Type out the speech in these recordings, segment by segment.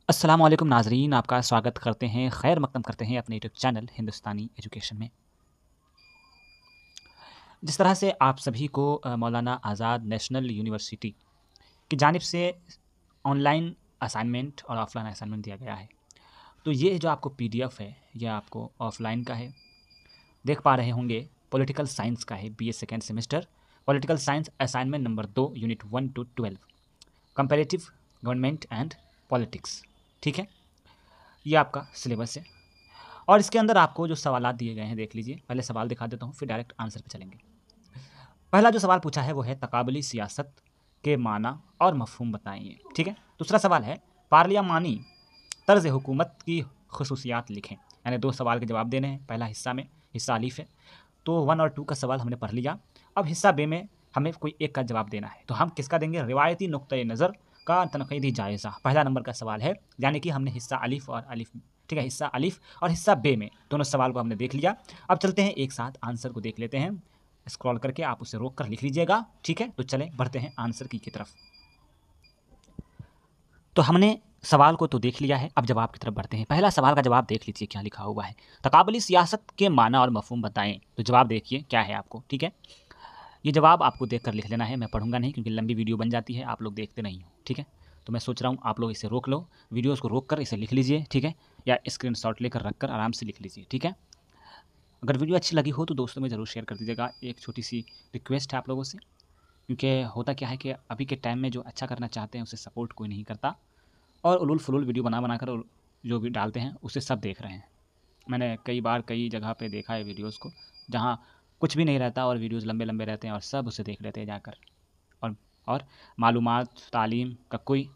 अस्सलाम वालेकुम नाज़रीन, आपका स्वागत करते हैं, खैर मक़दम करते हैं अपने यूट्यूब चैनल हिंदुस्तानी एजुकेशन में। जिस तरह से आप सभी को मौलाना आज़ाद नेशनल यूनिवर्सिटी की जानिब से ऑनलाइन असाइनमेंट और ऑफ़लाइन असाइनमेंट दिया गया है। तो ये जो आपको पीडीएफ है, ये आपको ऑफ़लाइन का है। देख पा रहे होंगे पॉलिटिकल साइंस का है, BA second semester, political science assignment number 2 unit 1 to 12 comparative government and politics. ठीक है? ये आपका सिलेबस है। और इसके अंदर आपको जो सवालात दिए गए हैं देख लीजिए। पहले सवाल दिखा देता हूँ, फिर डायरेक्ट आंसर पे चलेंगे। पहला जो सवाल पूछा है वो है तकाबली सियासत के माना और मफ़हूम बताइए। ठीक है? दूसरा सवाल है पार्लियामानी तर्ज़ हुकूमत की ख़ुसूसियात लिखें। यानी 2 सवाल के जवाब देने हैं। पहला हिस्सा में हिस्सा अलीफ़ है, तो 1 और 2 का सवाल हमने पढ़ लिया। अब हिस्सा बे में हमें कोई एक का जवाब देना है। तो हम किसका देंगे? रिवायती नुक्ते नज़र का तनक़ीदी जायज़ा। पहला नंबर का सवाल है, यानी कि हमने हिस्सा अलिफ़ और अलिफ़, ठीक है, हिस्सा अलिफ़ और हिस्सा बे में दोनों सवाल को हमने देख लिया। अब चलते हैं एक साथ आंसर को देख लेते हैं। स्क्रॉल करके आप उसे रोक कर लिख लीजिएगा। ठीक है? तो चलें बढ़ते हैं आंसर की तरफ। तो हमने सवाल को तो देख लिया है, अब जवाब की तरफ बढ़ते हैं। पहला सवाल का जवाब देख लीजिए क्या लिखा हुआ है। तकाबली सियासत के माना और मफ़हूम बताएँ। तो जवाब देखिए क्या है आपको, ठीक है? ये जवाब आपको देखकर लिख लेना है, मैं पढ़ूँगा नहीं क्योंकि लंबी वीडियो बन जाती है, आप लोग देखते नहीं हो, ठीक है? तो मैं सोच रहा हूँ आप लोग इसे रोक लो, वीडियोज़ को रोक कर इसे लिख लीजिए, ठीक है? या स्क्रीनशॉट लेकर रख कर आराम से लिख लीजिए, ठीक है? अगर वीडियो अच्छी लगी हो तो दोस्तों में ज़रूर शेयर कर दीजिएगा। एक छोटी-सी रिक्वेस्ट है आप लोगों से, क्योंकि होता क्या है कि अभी के टाइम में जो अच्छा करना चाहते हैं उसे सपोर्ट कोई नहीं करता और उलूल-फुलूल वीडियो बना कर जो भी डालते हैं उसे सब देख रहे हैं। मैंने कई बार कई जगह पे देखा है वीडियोज़ को, जहाँ कुछ भी नहीं रहता और वीडियोज़ लंबे-लंबे रहते हैं और सब उसे देख लेते हैं जाकर। और और मालूमात, तालीम का कोई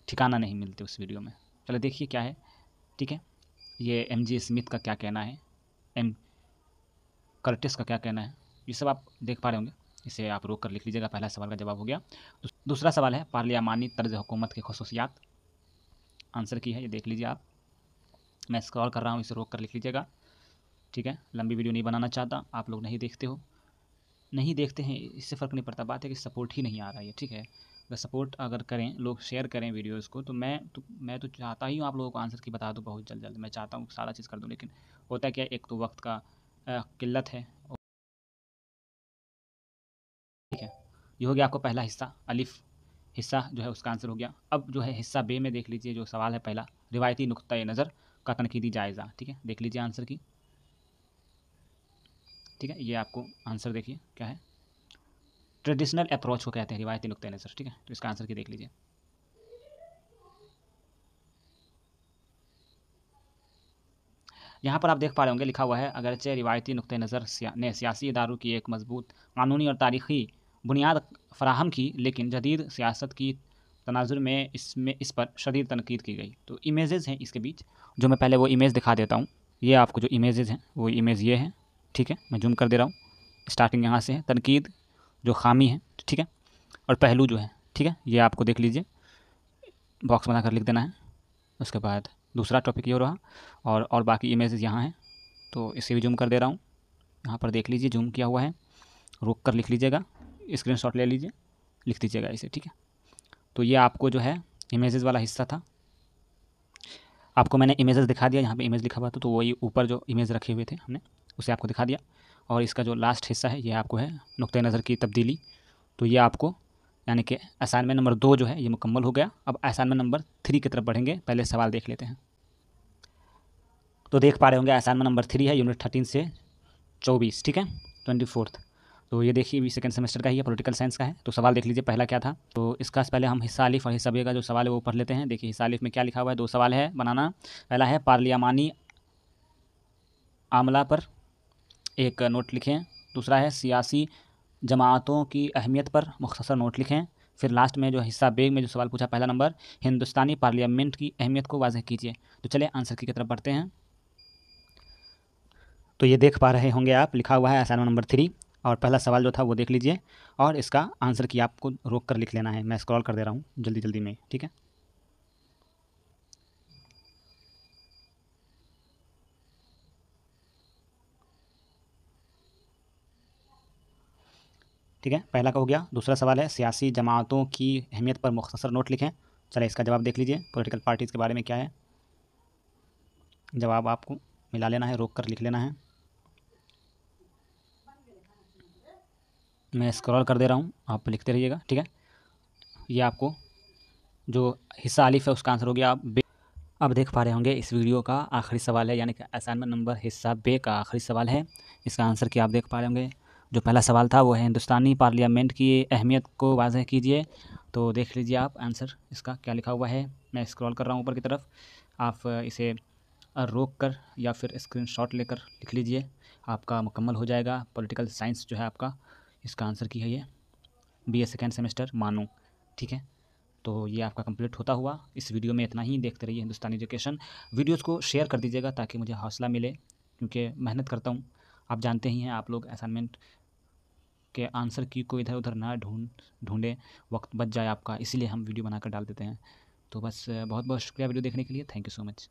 ठिकाना नहीं मिलती उस वीडियो में। चलो देखिए क्या है, ठीक है? ये एमजे स्मिथ का क्या कहना है, एम कर्टिस का क्या कहना है, ये सब आप देख पा रहे होंगे। इसे आप रोक कर लिख लीजिएगा, पहला सवाल का जवाब हो गया। दूसरा सवाल है पार्लियामानी तर्ज़ हुकूमत की ख़ुसूसियात, आंसर की है, ये देख लीजिए आप। मैं स्क्रॉल कर रहा हूँ, इसे रोक कर लिख लीजिएगा, ठीक है? लंबी वीडियो नहीं बनाना चाहता, आप लोग नहीं देखते हो। नहीं देखते हैं इससे फ़र्क नहीं पड़ता, बात है कि सपोर्ट ही नहीं आ रहा है, ठीक है? अगर सपोर्ट अगर करें, लोग शेयर करें वीडियोज़ को, तो मैं तो चाहता ही हूँ आप लोगों को आंसर की बता दूँ बहुत जल्द-जल्द। मैं चाहता हूँ सारा चीज़ कर दूँ, लेकिन होता क्या है, एक तो वक़्त का किल्लत है, ठीक है? ये हो गया आपको पहला हिस्सा, अलिफ़ हिस्सा जो है उसका आंसर हो गया। अब जो है हिस्सा बे में देख लीजिए, जो सवाल है पहला, रिवायती नुक्ता नज़र का तनकीदी जायज़ा, ठीक है? देख लीजिए आंसर की, ठीक है? ये आपको आंसर देखिए क्या है, ट्रेडिशनल अप्रोच को कहते हैं रिवायती नुक्ता नज़र, ठीक है? तो इसका आंसर की देख लीजिए। यहाँ पर आप देख पा रहे होंगे लिखा हुआ है, अगरचे रिवायती नुक्ते नज़र ने सियासी इदारों की एक मजबूत कानूनी और तारीख़ी बुनियाद फराहम की, लेकिन जदीद सियासत की तनाजुर में इस पर शदीद तनकीद की गई। तो इमेजेस हैं इसके बीच, जो मैं पहले वो इमेज दिखा देता हूँ। ये आपको जो इमेजेस हैं वो इमेज ये हैं, ठीक है? मैं जूम कर दे रहा हूँ। स्टार्टिंग यहाँ से है, तनकीद जो खामी है, ठीक है? और पहलू जो है, ठीक है? ये आपको देख लीजिए, बॉक्स बनाकर लिख देना है। उसके बाद दूसरा टॉपिक ये रहा, और बाकी इमेजेस यहाँ हैं, तो इसे भी जूम कर दे रहा हूँ। यहाँ पर देख लीजिए जूम किया हुआ है, रोक कर लिख लीजिएगा, स्क्रीनशॉट ले लीजिए, लिख दीजिएगा इसे, ठीक है? तो ये आपको जो है इमेजेस वाला हिस्सा था। आपको मैंने इमेजेस दिखा दिया, यहाँ पे इमेज लिखा हुआ था, तो वही ऊपर जो इमेज रखे हुए थे हमने उसे आपको दिखा दिया। और इसका जो लास्ट हिस्सा है ये आपको है नुक्ते नज़र की तब्दीली। तो ये आपको यानी कि असाइनमेंट नंबर 2 जो है ये मुकम्मल हो गया। अब असाइनमेंट नंबर 3 की तरफ बढ़ेंगे, पहले सवाल देख लेते हैं। तो देख पा रहे होंगे असाइनमेंट नंबर 3 है, यूनिट 13 से 24, ठीक है? 24th। तो ये देखिए भी सेकंड सेमेस्टर का ही है, पॉलिटिकल साइंस का है। तो सवाल देख लीजिए पहला क्या था। तो इसका पहले हम हिस्सा अलिफ़ और हिस्सा बे का जो सवाल है वो पढ़ लेते हैं। देखिए हिस्सा अलिफ़ में क्या लिखा हुआ है, 2 सवाल है बनाना। पहला है पार्लियामानी आमला पर एक नोट लिखें। दूसरा है सियासी जमातों की अहमियत पर मुख्तसर नोट लिखें। फिर लास्ट में जो हिस्सा बे में जो सवाल पूछा पहला नंबर, हिंदुस्तानी पार्लियामेंट की अहमियत को वाज़ेह कीजिए। तो चलिए आंसर की तरफ बढ़ते हैं। तो ये देख पा रहे होंगे आप, लिखा हुआ है असाइनमेंट नंबर 3, और पहला सवाल जो था वो देख लीजिए, और इसका आंसर की आपको रोक कर लिख लेना है। मैं स्क्रॉल कर दे रहा हूँ जल्दी जल्दी में, ठीक है? ठीक है, पहला का हो गया। दूसरा सवाल है सियासी जमातों की अहमियत पर मुख्तसर नोट लिखें। चलिए इसका जवाब देख लीजिए, पॉलिटिकल पार्टीज़ के बारे में क्या है। जवाब आपको मिला लेना है, रोक कर लिख लेना है। मैं स्क्रॉल कर दे रहा हूँ, आप लिखते रहिएगा, ठीक है। ये आपको जो हिस्सा अलिफ है उसका आंसर हो गया। अब देख पा रहे होंगे इस वीडियो का आखिरी सवाल है, यानी कि असाइनमेंट नंबर हिस्सा बे का आखिरी सवाल है। इसका आंसर क्या आप देख पा रहे होंगे। जो पहला सवाल था वो है हिंदुस्तानी पार्लियामेंट की अहमियत को वाज़ह कीजिए। तो देख लीजिए आप आंसर इसका क्या लिखा हुआ है। मैं स्क्रॉल कर रहा हूँ ऊपर की तरफ, आप इसे रोक कर या फिर स्क्रीनशॉट लेकर लिख लीजिए, आपका मुकम्मल हो जाएगा। पॉलिटिकल साइंस जो है आपका, इसका आंसर की है ये BA सेकेंड सेमेस्टर मानो, ठीक है। तो ये आपका कंप्लीट होता हुआ। इस वीडियो में इतना ही। देखते रहिए हिंदुस्तानी एजुकेशन। वीडियोज़ को शेयर कर दीजिएगा ताकि मुझे हौसला मिले, क्योंकि मेहनत करता हूँ। आप जानते ही हैं, आप लोग असाइनमेंट के आंसर की को इधर उधर ना ढूंढें, वक्त बच जाए आपका, इसीलिए हम वीडियो बनाकर डाल देते हैं। तो बस बहुत बहुत शुक्रिया वीडियो देखने के लिए। Thank you so much.